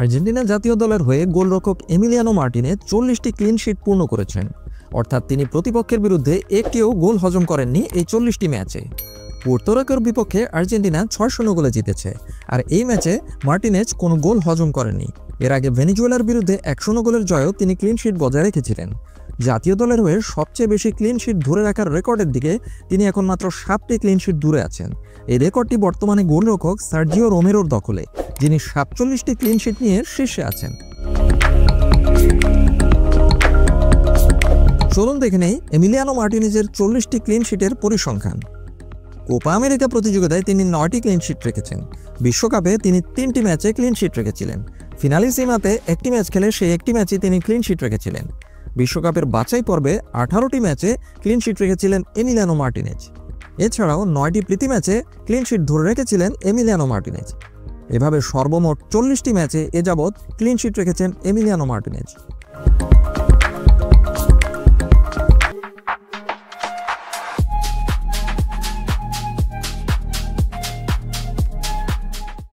Argentina জাতীয় দলের হয়ে গোলরক্ষক এমিলিয়ানো মার্টিনেজ 40টি ক্লিন শিট পূর্ণ করেছেন, অর্থাৎ তিনি প্রতিপক্ষের বিরুদ্ধে একটিও গোল হজম করেননি এই 40টি ম্যাচে। পুর্তো রিকোর বিপক্ষে আর্জেন্টিনা 6-0 গোলে জিতেছে, আর এই ম্যাচে মার্টিনেজ কোনো গোল হজম করেননি। এর আগে ভেনেজুয়েলার বিরুদ্ধে 1-0 গোলের জয়েও তিনি ক্লিন শিট বজায় রেখেছিলেন। জাতীয় দলের হয়ে সবচেয়ে বেশি ক্লিন শিট ধরে রাখার রেকর্ডের দিকে তিনি এখন মাত্র 7টি ক্লিন শিট দূরে আছেন। এই রেকর্ডটি বর্তমানে গোলরক্ষক সার্জিও রোমেরোর দখলে, যিনি 47টি ক্লিন শিট নিয়ে শীর্ষে আছেন। চলুন দেখে নেই এমিলিয়ানো মার্টিনেজের 40টি ক্লিন শিটের পরিসংখ্যান। কোপা আমেরিকা প্রতিযোগিতায় তিনি 9টি ক্লিন শিট রেখেছেন। বিশ্বকাপে তিনি 3টি ম্যাচে ক্লিন শিট রেখেছিলেন। ফিনালিসিমাতে একটি ম্যাচ খেলে সেই একটি ম্যাচে তিনি ক্লিন শিট রেখেছিলেন। বিশ্বকাপের বাছাই পর্বে 18টি ম্যাচে ক্লিন শিট রেখেছিলেন এমিলিয়ানো মার্টিনেজ। এছাড়াও 9টি প্রীতি ম্যাচে ক্লিন শিট ধরে রেখেছিলেন এমিলিয়ানো মার্টিনেজ। এভাবে সর্বমোট 40টি ম্যাচে এ যাবৎ ক্লিন শিট রেখেছেন এমিলিয়ানো মার্টিনেজ।